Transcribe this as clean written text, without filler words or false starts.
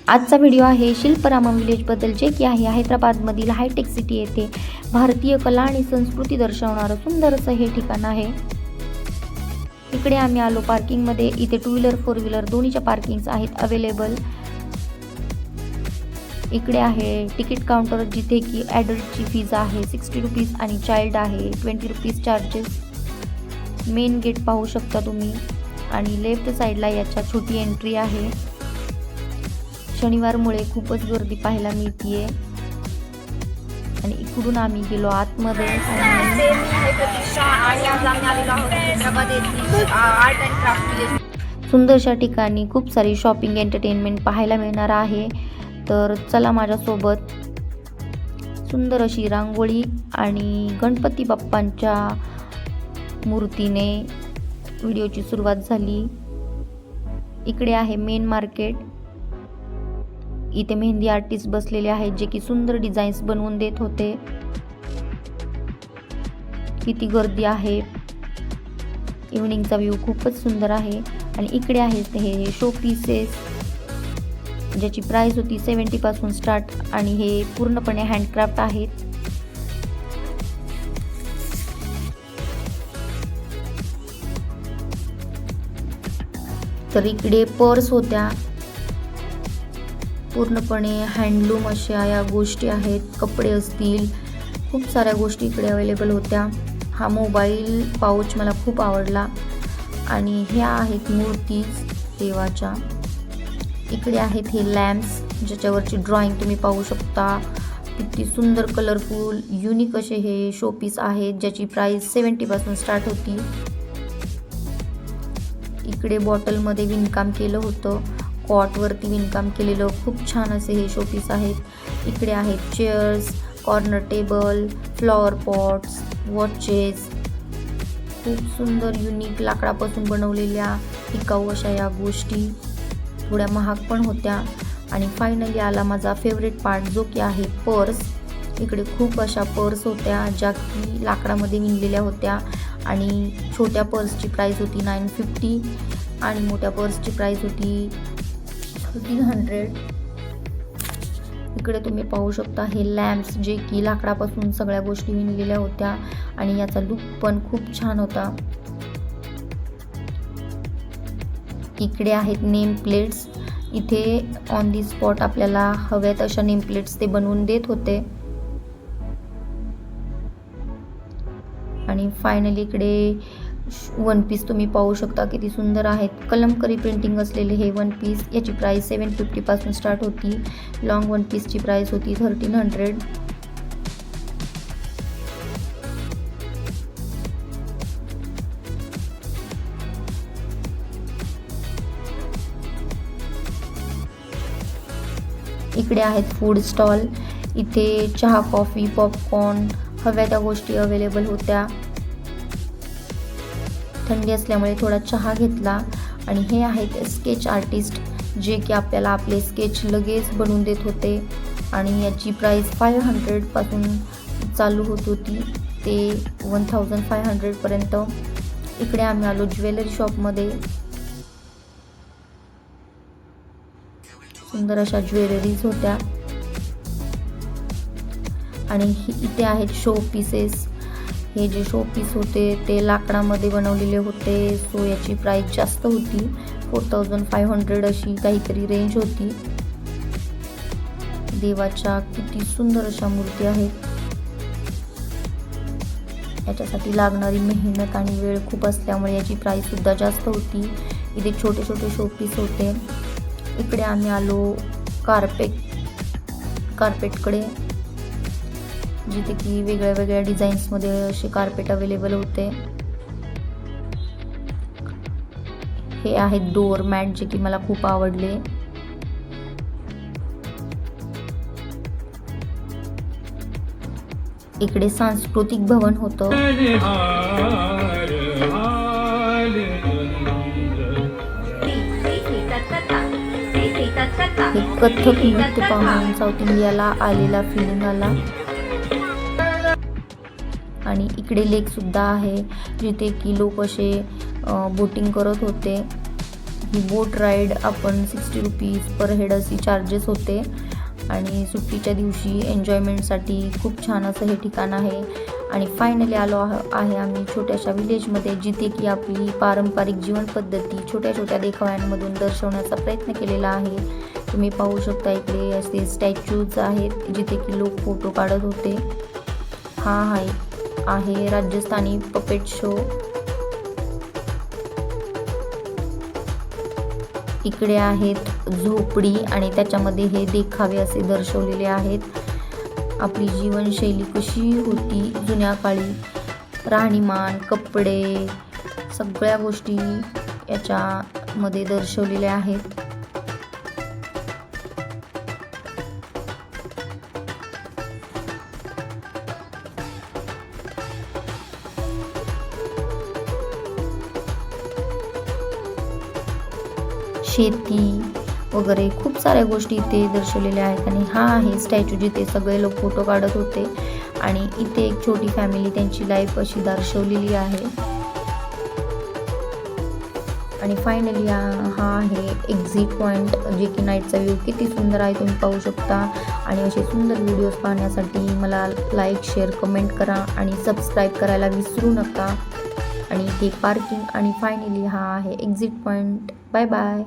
आजचा व्हिडिओ आहे शिल्परामा विलेजबद्दल, जे की आहे हैदराबादमधील हायटेक सिटी येथे भारतीय कला आणि संस्कृती दर्शवणारं सुंदर असं हे ठिकाण आहे। इकडे आम्ही आलो पार्किंगमध्ये। इथे 2 व्हीलर 4 व्हीलर दोन्हीच्या पार्किंग्स आहेत अवेलेबल। इकडे आहे तिकीट काउंटर, जिथे की ॲडल्टची फीज आहे 60 रुपीज आणि चाइल्ड आहे 20 रुपीज चार्जेस। मेन गेट पाहू शकता तुम्ही आणि लेफ्ट साईडला याच्या छोटी एंट्री आहे। शनिवारमुळे खूपच गर्दी पाहायला मिळतीये आणि इकडून आम्ही गेलो आतमध्ये। सुंदरशा ठिकाणी खूप सारी शॉपिंग एंटरटेनमेंट पाहायला मिळणार आहे, तर चला माझ्यासोबत। सुंदर अशी रांगोळी आणि गणपती बाप्पांच्या मूर्तीने व्हिडिओची सुरुवात झाली। इकडे आहे मेन मार्केट। इथे मेहंदी आर्टिस्ट बसलेले आहेत, जे की सुंदर डिझाईन्स बनवून देत होते। किती गर्दी आहे, इव्हनिंगचा व्ह्यू खूपच सुंदर आहे। आणि इकडे आहेत हे शो पीसेस, ज्याची प्राइस होती 70 पासून स्टार्ट आणि हे पूर्णपणे हँडक्राफ्ट आहेत। तर इकडे पर्स होत्या, पूर्णपणे हँडलूम अशा या गोष्टी आहेत। कपडे असतील, खूप साऱ्या गोष्टी इकडे अवेलेबल होत्या। हा मोबाईल पाऊच मला खूप आवडला आणि ह्या आहेत मूर्ती देवाच्या। इकडे आहेत हे लॅम्प्स, ज्याच्यावरची ड्रॉइंग तुम्ही पाहू शकता। किती सुंदर कलरफुल युनिक असे हे शोपीस आहेत, ज्याची प्राइस 70 पासून स्टार्ट होती। इकडे बॉटलमध्ये विणकाम केलं होतं, कॉटवरती विणकाम केलेलं खूप छान असे हे शोपीस आहेत। इकडे आहेत chairs, corner table, flower pots, watches, खूप सुंदर युनिक लाकडापासून बनवलेल्या टिकाऊ अशा या गोष्टी। थोड्या महाग पण होत्या। आणि फायनली आला माझा फेवरेट पार्ट, जो की आहे पर्स। इकडे खूप अशा पर्स होत्या, ज्या की लाकडामध्ये विणलेल्या होत्या आणि छोट्या पर्सची प्राइस होती 950 आणि मोठ्या पर्सची प्राइस होती 1300। इकडे तुम्ही पाहू शकता हे लॅम्प्स, जे की लाकडापासून सगळ्या गोष्टी विणलेल्या होत्या आणि याचा लुक पण खूप छान होता। इकडे आहेत नेम प्लेट्स। इथे ऑन दी स्पॉट आपल्याला हव्यात अशा नेम प्लेट्स ते बनवून देत होते। आणि फायनली इकडे वन पीस तुम्ही पाहू शकता, किती सुंदर आहेत। कलमकरी प्रिंटिंग असलेले हे वन पीस, याची प्राइस 750 पासून स्टार्ट होती। लॉंग वन पीसची प्राइस होती 1300। इकडे आहेत फूड स्टॉल। इथे चहा, कॉफी, पॉपकॉर्न हव्या त्या गोष्टी अवेलेबल होत्या। थंडी असल्यामुळे थोडा चहा घेतला। आणि हे आहेत स्केच आर्टिस्ट, जे की आपल्याला आपले स्केच लगेच बनवून देत होते आणि याची प्राइस 500 पासून चालू होत होती ते 1500 पर्यंत। इकडे आम्ही आलो ज्वेलरी शॉपमध्ये। सुंदर अशा ज्वेलरीज होत्या आणि इथे आहेत शो पीसेस। हे जे शो पीस होते ते लाकडामध्ये बनवलेले होते, सो याची प्राइस जास्त होती 4500 अशी काहीतरी रेंज होती। देवाच्या किती सुंदर अशा मूर्ती आहेत। याच्यासाठी लागणारी मेहनत आणि वेळ खूप असल्यामुळे याची प्राइस सुद्धा जास्त होती। इथे छोटे छोटे शो पीस होते। इकडे आम्ही आलो कार्पेटकडे, जिथे की वेगळ्या वेगळ्या डिझाईन्समध्ये असे कार्पेट अवेलेबल होते। हे आहेत डोअर मॅट, जे की मला खूप आवडले। इकडे सांस्कृतिक भवन होतं। हे कथक नृत्य पाहून साऊथ इंडियाला आलेला फिलिंग आला। आणि इकडे लेक सुद्धा आहे, जिथे की लोक असे बोटिंग करत होते। ही बोट राईड आपण 60 रुपीज पर हेड अशी चार्जेस होते आणि सुट्टीच्या दिवशी एन्जॉयमेंटसाठी खूप छान असं हे ठिकाण आहे. आणि फायनली आलो आहे आम्ही छोट्याशा विलेजमध्ये, जिथे की आपली पारंपरिक जीवनपद्धती छोट्या छोट्या देखाव्यांमधून दर्शवण्याचा प्रयत्न केलेला आहे. तुम्ही पाहू शकता इकडे असे स्टॅच्यूज आहेत जिथे की लोक फोटो काढत होते. हा आहे राजस्थानी पपेट शो. इकडे आहेत झोपडी आणि त्याच्यामध्ये हे देखावे असे दर्शवलेले आहेत. आपली जीवनशैली कशी होती जुन्या काळी, राहणीमान, कपडे, सगळ्या गोष्टी याच्यामध्ये दर्शवलेल्या आहेत. शेती वगैरे खूप साऱ्या गोष्टी इथे दर्शवलेल्या आहेत. आणि हा आहे स्टॅच्यू जिथे सगळे लोक फोटो काढत होते आणि इथे एक छोटी फॅमिली त्यांची लाईफ अशी दर्शवलेली आहे. आणि फायनली हा आहे एक्झिट पॉईंट, जे की नाईटचा व्ह्यू किती सुंदर आहे तुम्ही पाहू शकता. आणि असे सुंदर व्हिडिओज पाहण्यासाठी मला लाईक, शेअर, कमेंट करा आणि सबस्क्राईब करायला विसरू नका. आणि इथे पार्किंग आणि फायनली हा आहे एक्झिट पॉईंट. Bye bye.